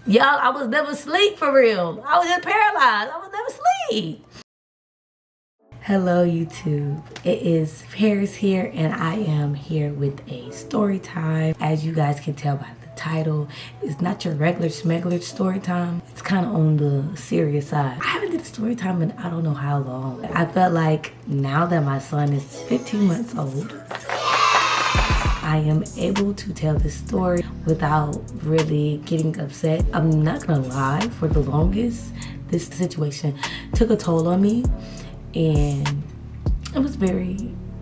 Y'all, I was never asleep for real. I was just paralyzed. I was never asleep. Hello, YouTube. It is Paris here, and I am here with a story time. As you guys can tell by the title, it's not your regular smuggler story time. It's kind of on the serious side. I haven't did a story time in I don't know how long. I felt like now that my son is 15 months old, I am able to tell this story without really getting upset. I'm not gonna lie, for the longest, this situation took a toll on me, and it was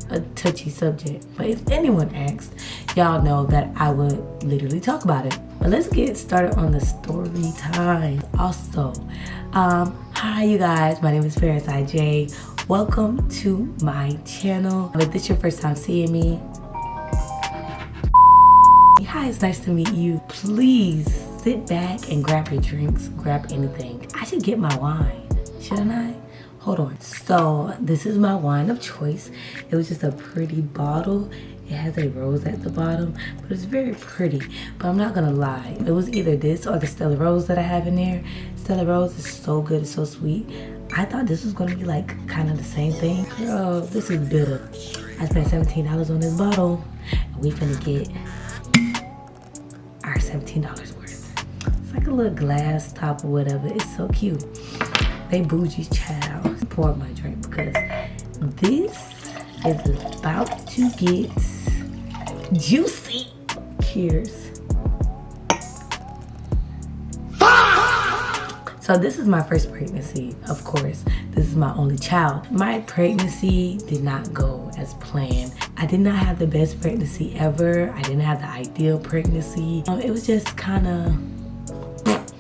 a touchy subject. But if anyone asked, y'all know that I would literally talk about it. But let's get started on the story time. Also, hi you guys, my name is Paris IJ. Welcome to my channel. If this is your first time seeing me, hi, it's nice to meet you. Please sit back and grab your drinks, grab anything. I should get my wine, shouldn't I? Hold on. So this is my wine of choice. It was just a pretty bottle. It has a rose at the bottom, but it's very pretty. But I'm not gonna lie, it was either this or the Stella Rose that I have in there. Stella Rose is so good, it's so sweet. I thought this was gonna be like kind of the same thing. Girl, this is bitter. I spent $17 on this bottle, and we finna get our $17 worth. It's like a little glass top or whatever. It's so cute. They bougie child. Pour my drink because this is about to get juicy. Cheers. So this is my first pregnancy, of course. This is my only child. My pregnancy did not go as planned. I did not have the best pregnancy ever. I didn't have the ideal pregnancy. It was just kind of,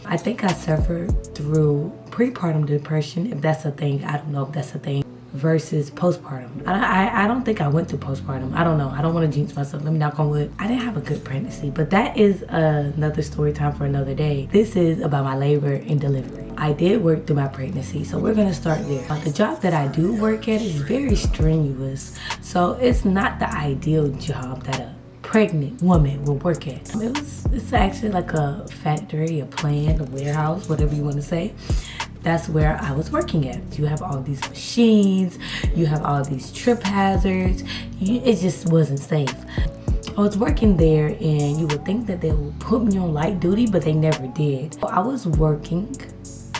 I think I suffered through prepartum depression, if that's a thing. I don't know if that's a thing. Versus postpartum. I don't think I went through postpartum. I don't know. I don't want to jinx myself. Let me knock on wood. I didn't have a good pregnancy, but that is another story time for another day. This is about my labor and delivery. I did work through my pregnancy, so we're gonna start there. The job that I do work at is very strenuous, so it's not the ideal job that a pregnant woman will work at. It's actually like a factory, a plant, a warehouse, whatever you want to say. That's where I was working at. You have all these machines, you have all these trip hazards. It just wasn't safe. I was working there, and you would think that they would put me on light duty, but they never did. I was working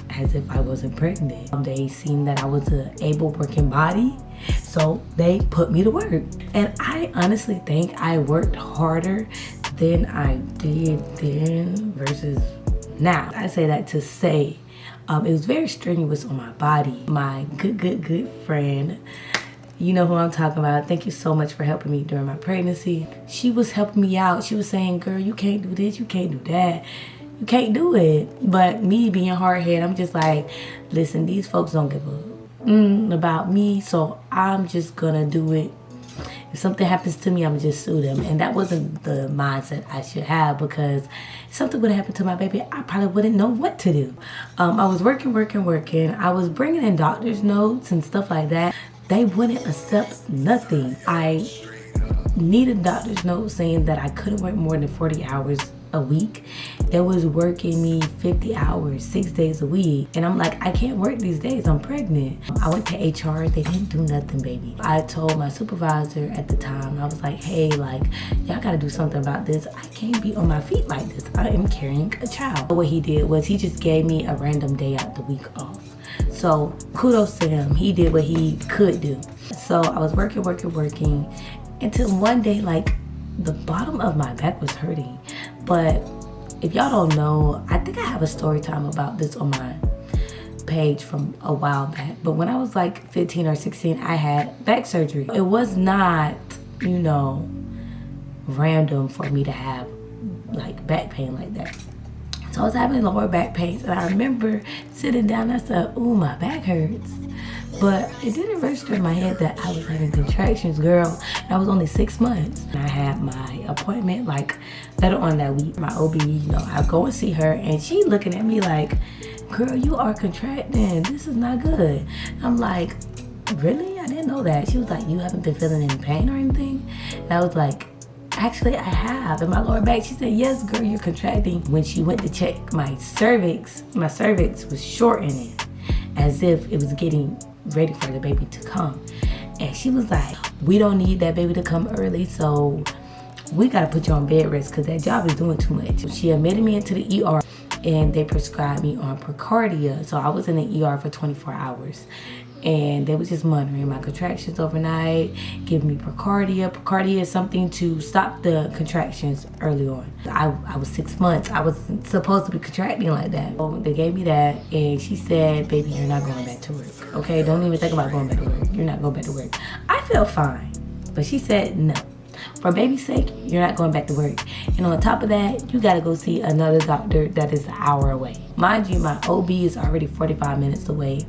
as if I wasn't pregnant. They seen that I was an able working body, so they put me to work. And I honestly think I worked harder than I did then versus now. I say that to say, it was very strenuous on my body. My good friend, you know who I'm talking about. Thank you so much for helping me during my pregnancy. She was helping me out. She was saying, girl, you can't do this, you can't do that. You can't do it. But me being hard-headed, I'm just like, listen, these folks don't give a about me, so I'm just gonna do it. If something happens to me, I'm gonna just sue them. And that wasn't the mindset I should have, because if something would have happened to my baby, I probably wouldn't know what to do. I was working. I was bringing in doctor's notes and stuff like that. They wouldn't accept nothing. I needed a doctor's note saying that I couldn't work more than 40 hours a week. They was working me 50 hours, 6 days a week. And I'm like, I can't work these days, I'm pregnant. I went to HR, they didn't do nothing, baby. I told my supervisor at the time, I was like, hey, like, y'all gotta do something about this. I can't be on my feet like this. I am carrying a child. What he did was he just gave me a random day out the week off. So kudos to him, he did what he could do. So I was working until one day, like, the bottom of my back was hurting. But if y'all don't know, I think I have a story time about this on my page from a while back. But when I was like 15 or 16, I had back surgery. It was not, you know, random for me to have like back pain like that. So I was having lower back pains, and I remember sitting down and I said, ooh, my back hurts. But it didn't register in my head that I was having contractions, girl. I was only 6 months. I had my appointment like later on that week. My OB, you know, I go and see her, and she looking at me like, girl, you are contracting. This is not good. I'm like, really? I didn't know that. She was like, you haven't been feeling any pain or anything? And I was like, actually I have in my lower back. She said, yes, girl, you're contracting. When she went to check my cervix was shortening as if it was getting ready for the baby to come. And she was like, we don't need that baby to come early, so we gotta put you on bed rest because that job is doing too much. She admitted me into the ER and they prescribed me on Precardia. So I was in the ER for 24 hours. And they was just monitoring my contractions overnight, giving me Precardia. Precardia is something to stop the contractions early on. I was 6 months. I wasn't supposed to be contracting like that. So they gave me that, and she said, baby, you're not going back to work. Okay, don't even think about going back to work. You're not going back to work. I felt fine, but she said, no. For baby's sake, you're not going back to work. And on top of that, you gotta go see another doctor that is an hour away. Mind you, my OB is already 45 minutes away.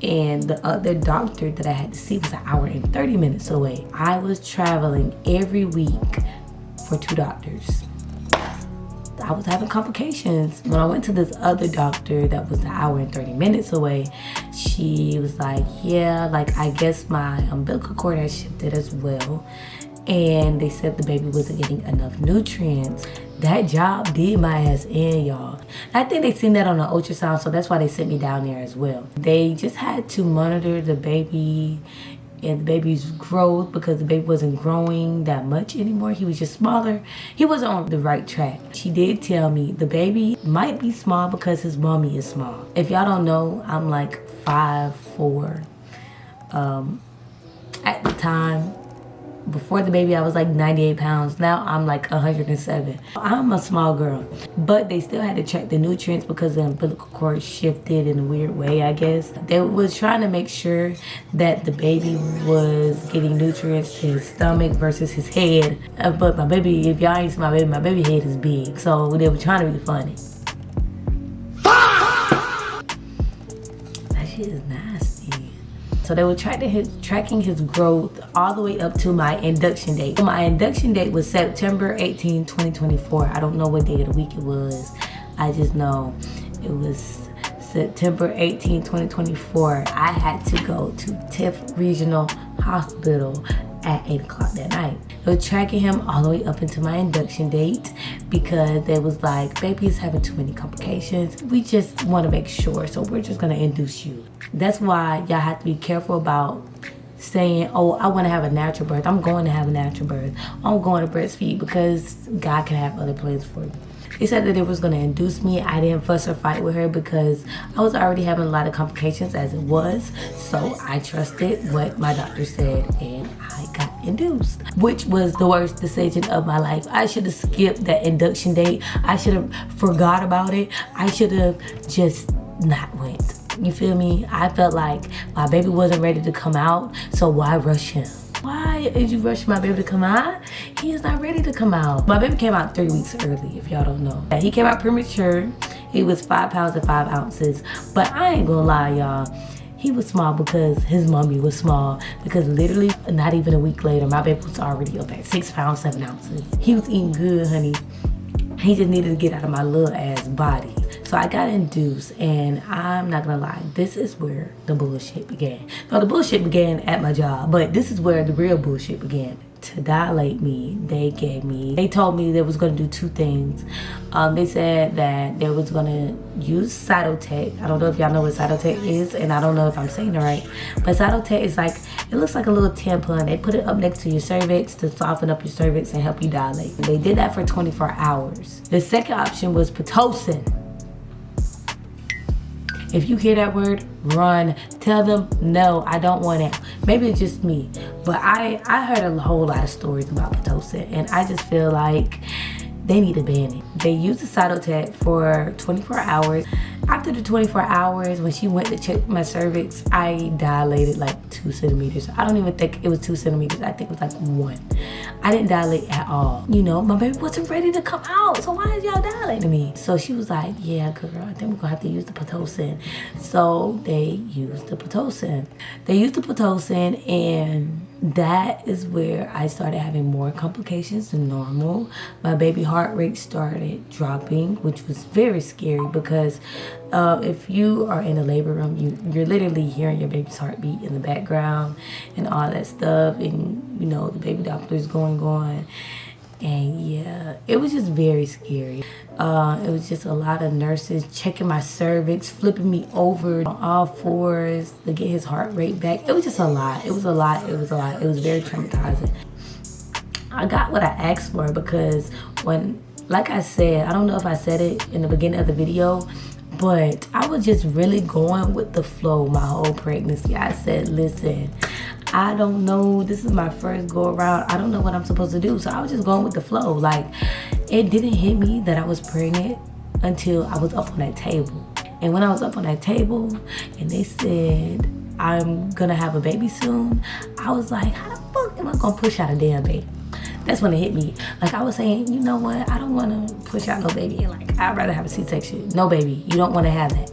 And the other doctor that I had to see was an hour and 30 minutes away. I was traveling every week for 2 doctors. I was having complications. When I went to this other doctor that was an hour and 30 minutes away, she was like, yeah, like I guess my umbilical cord has shifted as well. And they said the baby wasn't getting enough nutrients. That job did my ass in, y'all. I think they seen that on the ultrasound, so that's why they sent me down there as well. They just had to monitor the baby and the baby's growth because the baby wasn't growing that much anymore. He was just smaller. He wasn't on the right track. She did tell me the baby might be small because his mommy is small. If y'all don't know, I'm like 5'4". At the time, before the baby, I was like 98 pounds. Now I'm like 107. I'm a small girl, but they still had to check the nutrients because the umbilical cord shifted in a weird way, I guess. They was trying to make sure that the baby was getting nutrients to his stomach versus his head. But my baby, if y'all ain't seen my baby head is big. So they were trying to be funny. That shit is nasty. So they were tracking his growth all the way up to my induction date. My induction date was September 18, 2024. I don't know what day of the week it was. I just know it was September 18, 2024. I had to go to Tiff Regional Hospital at 8 o'clock that night. They were tracking him all the way up into my induction date because they was like, baby is having too many complications. We just want to make sure, so we're just going to induce you. That's why y'all have to be careful about saying, oh, I want to have a natural birth. I'm going to have a natural birth. I'm going to breastfeed because God can have other plans for you. They said that it was going to induce me. I didn't fuss or fight with her because I was already having a lot of complications as it was. So I trusted what my doctor said and I got induced, which was the worst decision of my life. I should have skipped that induction date. I should have forgot about it. I should have just not went. You feel me? I felt like my baby wasn't ready to come out, so why rush him? Why did you rush my baby to come out? He is not ready to come out. My baby came out 3 weeks early, if y'all don't know. He came out premature. He was 5 pounds and 5 ounces. But I ain't gonna lie, y'all. He was small because his mommy was small. Because literally, not even a week later, my baby was already up at 6 pounds, 7 ounces. He was eating good, honey. He just needed to get out of my little ass body. So I got induced, and I'm not gonna lie, this is where the bullshit began. No, the bullshit began at my job, but this is where the real bullshit began. To dilate me, they told me they was gonna do 2 things. They said that they was gonna use Cytotec. I don't know if y'all know what Cytotec is, and I don't know if I'm saying it right, but Cytotec is like, it looks like a little tampon. They put it up next to your cervix to soften up your cervix and help you dilate. They did that for 24 hours. The second option was Pitocin. If you hear that word, run. Tell them, no, I don't want it. Maybe it's just me, but I heard a whole lot of stories about Pitocin, and I just feel like they need to ban it. They used the Cytotec for 24 hours. After the 24 hours, when she went to check my cervix, I dilated like 2 centimeters. I don't even think it was 2 centimeters. I think it was like 1. I didn't dilate at all. You know, my baby wasn't ready to come out. So why is y'all dilating me? So she was like, yeah, girl, I think we're gonna have to use the Pitocin. So they used the Pitocin. And that is where I started having more complications than normal. My baby heart rate started dropping, which was very scary because if you are in a labor room, you're literally hearing your baby's heartbeat in the background and all that stuff, and you know the baby doctor is going. And yeah, it was just very scary. It was just a lot of nurses checking my cervix, flipping me over on all fours to get his heart rate back. It was just a lot. It was a lot. It was a lot. It was very traumatizing. I got what I asked for because when, like I said, I don't know if I said it in the beginning of the video, but I was just really going with the flow my whole pregnancy. I said, listen, I don't know, this is my first go around, I don't know what I'm supposed to do. So I was just going with the flow. Like, it didn't hit me that I was pregnant until I was up on that table. And when I was up on that table and they said, I'm gonna have a baby soon, I was like, how the fuck am I gonna push out a damn baby? That's when it hit me. Like, I was saying, you know what, I don't wanna push out no baby. Like, I'd rather have a C-section. No baby, you don't wanna have that.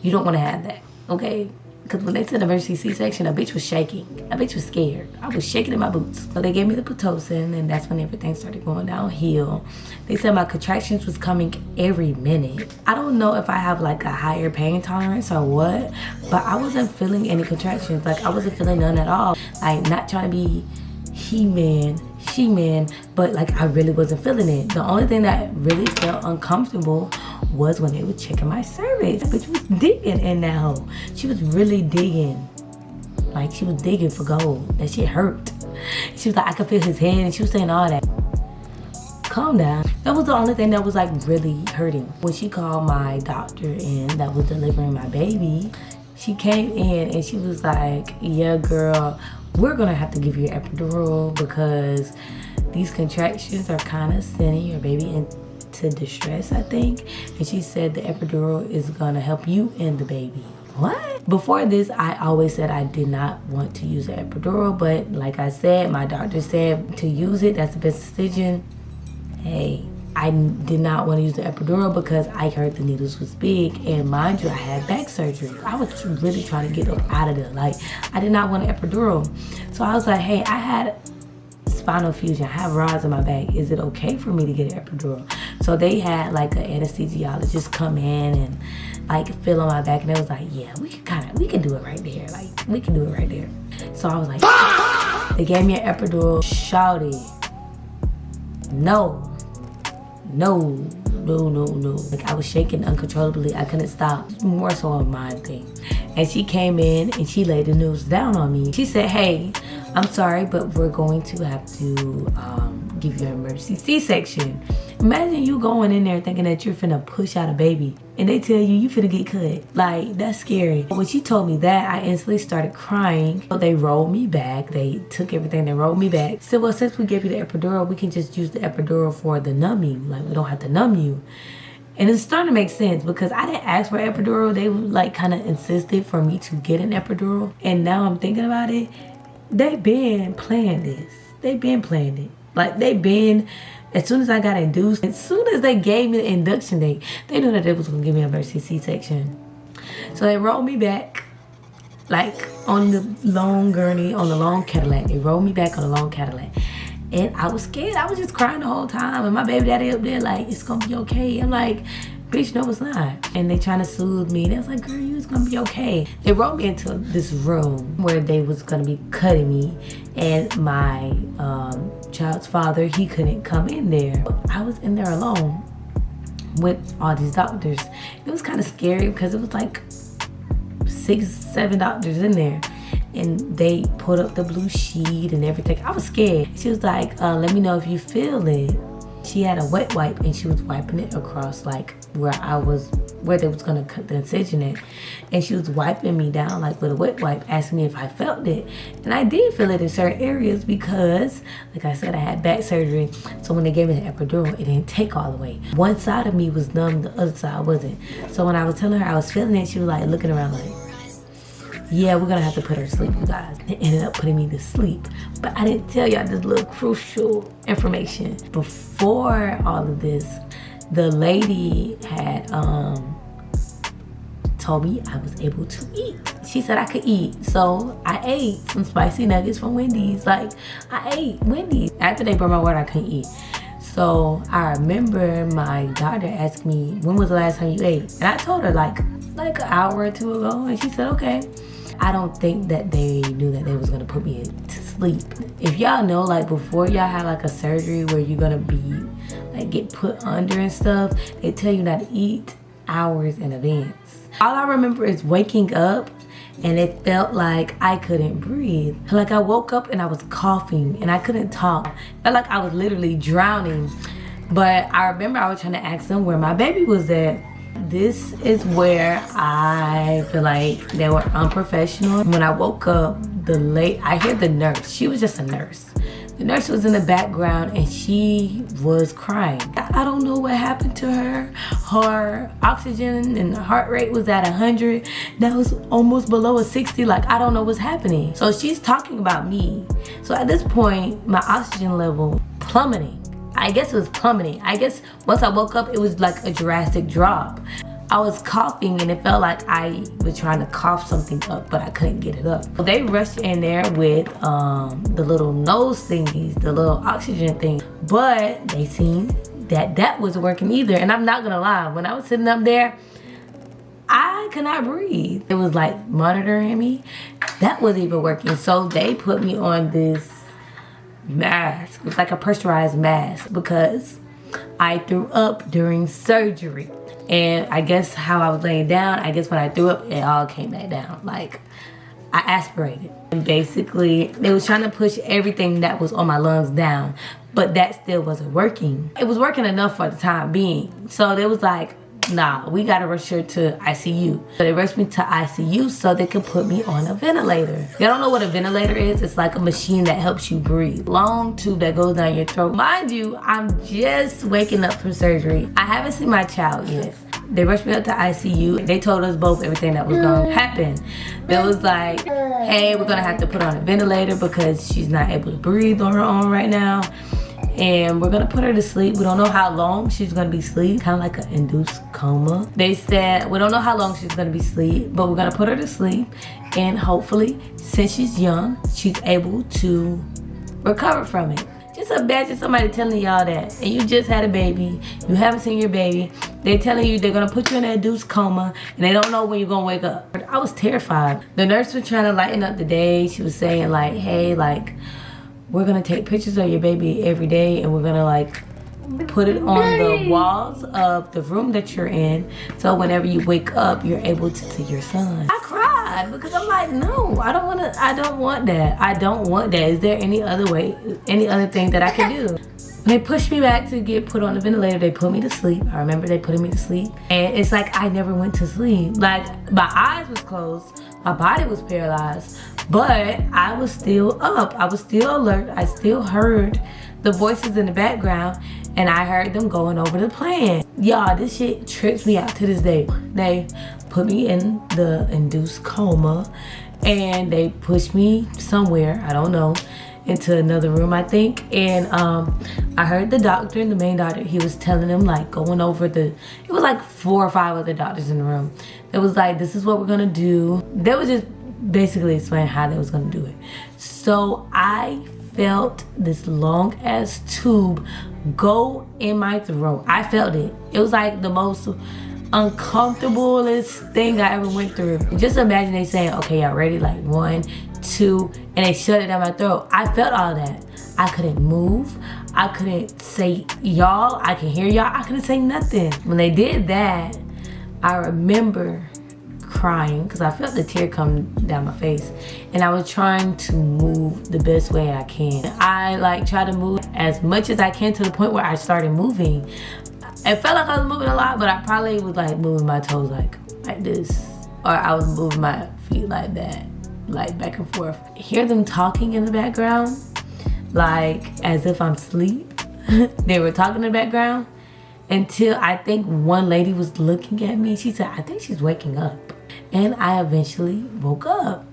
You don't wanna have that, okay? Because when they said emergency C-section, a bitch was shaking. A bitch was scared. I was shaking in my boots. So they gave me the Pitocin, and that's when everything started going downhill. They said my contractions was coming every minute. I don't know if I have like a higher pain tolerance or what, but I wasn't feeling any contractions. Like, I wasn't feeling none at all. Like, not trying to be he-man, she-man, but like, I really wasn't feeling it. The only thing that really felt uncomfortable was when they were checking my cervix. That bitch was digging in that hole. She was really digging. Like, she was digging for gold. That shit hurt. She was like, I could feel his hand, and she was saying all that. Calm down. That was the only thing that was like really hurting. When she called my doctor in that was delivering my baby, she came in and she was like, yeah, girl, we're gonna have to give you an epidural because these contractions are kind of sending your baby into distress, I think. And she said the epidural is gonna help you and the baby. What? Before this, I always said I did not want to use an epidural, but like I said, my doctor said to use it, that's the best decision. Hey, I did not want to use the epidural because I heard the needles was big, and mind you, I had back surgery. I was really trying to get up out of there. Like, I did not want an epidural. So I was like, hey, I had spinal fusion, I have rods in my back. Is it okay for me to get an epidural? So they had like an anesthesiologist come in and like feel on my back, and they was like, yeah, we can do it right there. Like, we can do it right there. So I was like, they gave me an epidural. Shouty, no. Like, I was shaking uncontrollably. I couldn't stop. More so a mind thing. And she came in and she laid the news down on me. She said, hey, I'm sorry, but we're going to have to give you an emergency C-section. Imagine you going in there thinking that you're finna push out a baby and they tell you finna get cut. Like, that's scary. When she told me that, I instantly started crying. So they rolled me back. They took everything, they rolled me back. Said, well, since we gave you the epidural, we can just use the epidural for the numbing. Like, we don't have to numb you. And it's starting to make sense because I didn't ask for an epidural. They like kind of insisted for me to get an epidural. And now I'm thinking about it, they've been playing this. They've been playing it. Like, they've been, as soon as I got induced, as soon as they gave me the induction date, they knew that they was gonna give me an emergency C-section. So they rolled me back, like on the long gurney, on the long Cadillac. They rolled me back on the long Cadillac. And I was scared. I was just crying the whole time. And my baby daddy up there like, it's gonna be okay. I'm like, bitch, no, it's not. And they trying to soothe me. They was like, girl, it's gonna be okay. They brought me into this room where they was gonna be cutting me. And my child's father, he couldn't come in there. I was in there alone with all these doctors. It was kind of scary because it was like 6, 7 doctors in there. And they put up the blue sheet and everything. I was scared. She was like, let me know if you feel it. She had a wet wipe and she was wiping it across like where they was gonna cut the incision at. And she was wiping me down like with a wet wipe, asking me if I felt it. And I did feel it in certain areas because, like I said, I had back surgery. So when they gave me the epidural, it didn't take all the way. One side of me was numb, the other side wasn't. So when I was telling her I was feeling it, she was like looking around like, yeah, we're gonna have to put her to sleep, you guys. They ended up putting me to sleep. But I didn't tell y'all this little crucial information. Before all of this, the lady had told me I was able to eat. She said I could eat. So I ate some spicy nuggets from Wendy's. Like, I ate Wendy's. After they brought my water, I couldn't eat. So I remember my doctor asked me, when was the last time you ate? And I told her like an hour or two ago. And she said, okay. I don't think that they knew that they was gonna put me to sleep. sleep. If y'all know, like before y'all have like a surgery where you're gonna be like get put under and stuff, they tell you not to eat hours in advance. All I remember is waking up and it felt like I couldn't breathe. Like I woke up and I was coughing and I couldn't talk. It felt like I was literally drowning. But I remember I was trying to ask them where my baby was at. This is where I feel like they were unprofessional. When I woke up, I hear the nurse. She was just a nurse. The nurse was in the background and she was crying. I don't know what happened to her. Her oxygen and heart rate was at 100. That was almost below a 60. Like, I don't know what's happening. So she's talking about me. So at this point, my oxygen level plummeting. I guess it was plummeting. I guess once I woke up, it was like a drastic drop. I was coughing and it felt like I was trying to cough something up, but I couldn't get it up. So they rushed in there with the little nose thingies, the little oxygen thing, but they seen that that wasn't working either. And I'm not gonna lie, when I was sitting up there, I could not breathe. It was like monitoring me. That wasn't even working. So they put me on this mask. It's like a pressurized mask because I threw up during surgery. And I guess how I was laying down, I guess when I threw up, it all came back down. Like, I aspirated. And basically, they was trying to push everything that was on my lungs down, but that still wasn't working. It was working enough for the time being. So they was like, nah, we gotta rush her to ICU. So they rushed me to ICU so they could put me on a ventilator. You don't know what a ventilator is? It's like a machine that helps you breathe. Long tube that goes down your throat. Mind you, I'm just waking up from surgery. I haven't seen my child yet. They rushed me up to ICU. They told us both everything that was gonna happen. They was like, hey, we're gonna have to put her on a ventilator because she's not able to breathe on her own right now. And we're gonna put her to sleep. We don't know how long she's gonna be asleep, kind of like an induced coma. They said, we don't know how long she's gonna be asleep, but we're gonna put her to sleep. And hopefully, since she's young, she's able to recover from it. Just imagine somebody telling y'all that, and you just had a baby, you haven't seen your baby, they're telling you they're gonna put you in an induced coma, and they don't know when you're gonna wake up. I was terrified. The nurse was trying to lighten up the day. She was saying like, hey, like, we're gonna take pictures of your baby every day and we're gonna like put it on the walls of the room that you're in, so whenever you wake up, you're able to see your son. I cried because I'm like, no, I don't want that. I don't want that. Is there any other way, any other thing that I can do? When they pushed me back to get put on the ventilator, they put me to sleep. I remember they putting me to sleep. And it's like I never went to sleep. Like, my eyes was closed, my body was paralyzed, but I was still up. I was still alert. I still heard the voices in the background, and I heard them going over the plan. Y'all, this shit trips me out to this day. They put me in the induced coma, and they pushed me somewhere, I don't know, into another room, I think. And I heard the doctor, the main doctor, he was telling them, like, going over it was like 4 or 5 other doctors in the room. It was like, this is what we're gonna do. They was just basically explain how they was gonna do it. So I felt this long ass tube go in my throat. I felt it. It was like the most uncomfortablest thing I ever went through. Just imagine they saying, okay, y'all ready? Like 1, 2, and they shut it down my throat. I felt all that. I couldn't move. I couldn't say y'all. I can hear y'all. I couldn't say nothing. When they did that, I remember crying because I felt the tear come down my face, and I was trying to move the best way I can. I like try to move as much as I can to the point where I started moving. It felt like I was moving a lot, but I probably was like moving my toes like this, or I was moving my feet like that, like back and forth. Hear them talking in the background, like as if I'm asleep. They were talking in the background until I think one lady was looking at me. She said, I think she's waking up. And I eventually woke up.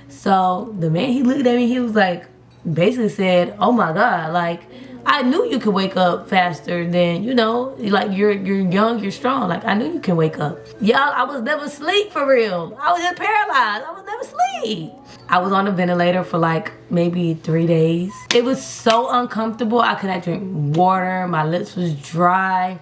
So the man, he looked at me, he was like, basically said, oh my God, like, I knew you could wake up faster than, you know, like you're young, you're strong. Like, I knew you can wake up. Y'all, I was never asleep for real. I was just paralyzed. I was never asleep. I was on a ventilator for like maybe 3 days. It was so uncomfortable. I could not drink water. My lips was dry.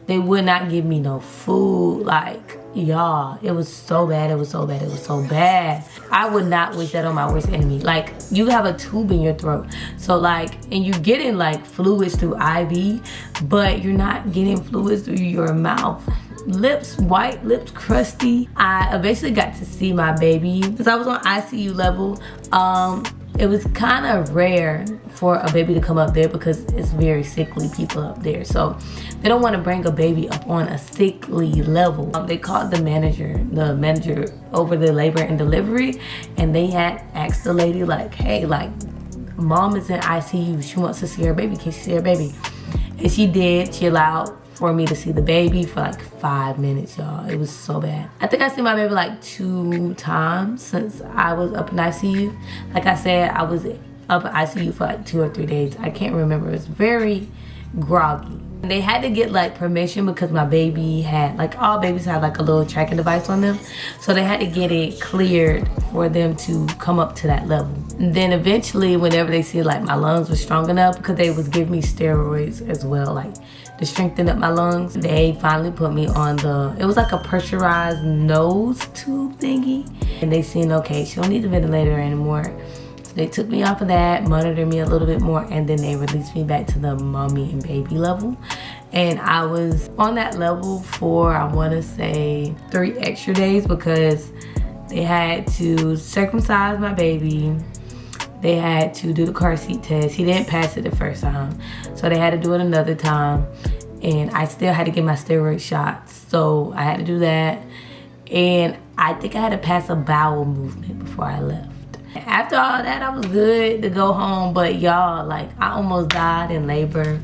They would not give me no food. Like, y'all, it was so bad. It was so bad. It was so bad. I would not wish that on my worst enemy. Like, you have a tube in your throat, so like, and you're getting like fluids through IV, but you're not getting fluids through your mouth. Lips white, lips crusty. I eventually got to see my baby because I was on ICU level. It was kind of rare for a baby to come up there because it's very sickly people up there, so they don't want to bring a baby up on a sickly level. They called the manager over the labor and delivery, and they had asked the lady like, hey, like, mom is in ICU, she wants to see her baby, can she see her baby? And she did. She allowed for me to see the baby for like 5 minutes, y'all. It was so bad. I think I seen my baby like 2 times since I was up in ICU. Like I said, I was up in ICU for like 2 or 3 days. I can't remember. It was very groggy. They had to get like permission because my baby had, like all babies have like a little tracking device on them. So they had to get it cleared for them to come up to that level. And then eventually, whenever they see like my lungs were strong enough, because they was giving me steroids as well, like to strengthen up my lungs, they finally put me on it was like a pressurized nose tube thingy. And they seen, okay, she don't need the ventilator anymore. So they took me off of that, monitored me a little bit more, and then they released me back to the mommy and baby level. And I was on that level for, I want to say, 3 extra days because they had to circumcise my baby. They had to do the car seat test. He didn't pass it the first time, so they had to do it another time. And I still had to get my steroid shots, so I had to do that. And I think I had to pass a bowel movement before I left. After all that, I was good to go home, but y'all, like, I almost died in labor.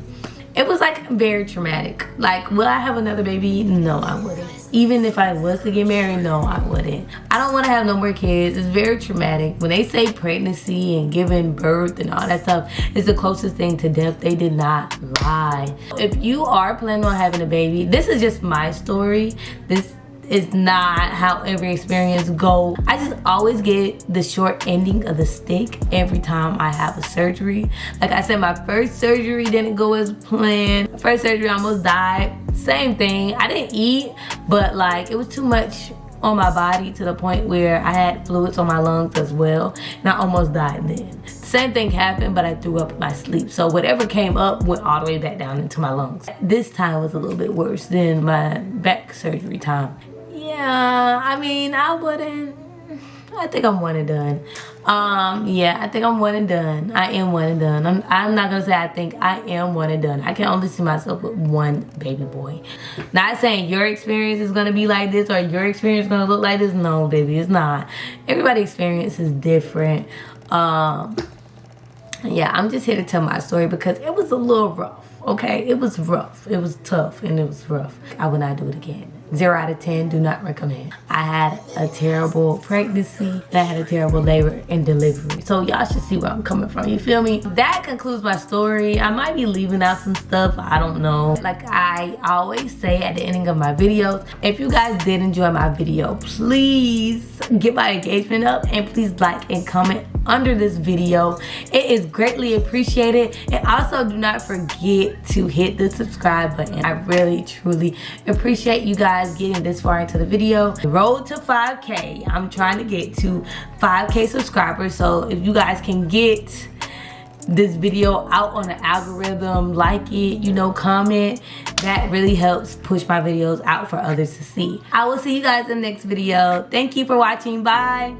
It was like very traumatic. Like, will I have another baby? No, I wouldn't. Even if I was to get married, no, I wouldn't. I don't want to have no more kids. It's very traumatic. When they say pregnancy and giving birth and all that stuff is the closest thing to death, they did not lie. If you are planning on having a baby, this is just my story. This is not how every experience goes. I just always get the short ending of the stick every time I have a surgery. Like I said, my first surgery didn't go as planned. My first surgery, I almost died. Same thing. I didn't eat, but like it was too much on my body to the point where I had fluids on my lungs as well, and I almost died then. Same thing happened, but I threw up in my sleep. So whatever came up went all the way back down into my lungs. This time was a little bit worse than my back surgery time. Yeah, I mean, I think I'm one and done. Yeah, I think I'm one and done. I am one and done. I'm not gonna say I think, I am one and done. I can only see myself with one baby boy. Not saying your experience is gonna be like this or your experience is gonna look like this. No, baby, it's not. Everybody's experience is different. Yeah, I'm just here to tell my story because it was a little rough. Okay, it was rough. It was tough and it was rough. I would not do it again. 0 out of 10, do not recommend. I had a terrible pregnancy and I had a terrible labor and delivery. So y'all should see where I'm coming from, you feel me? That concludes my story. I might be leaving out some stuff, I don't know. Like I always say at the ending of my videos, if you guys did enjoy my video, please get my engagement up and please like and comment under this video. It is greatly appreciated. And also do not forget to hit the subscribe button. I really, truly appreciate you guys getting this far into the video. The road to 5K. I'm trying to get to 5K subscribers. So if you guys can get this video out on the algorithm, like it, you know, comment, that really helps push my videos out for others to see. I will see you guys in the next video. Thank you for watching. Bye.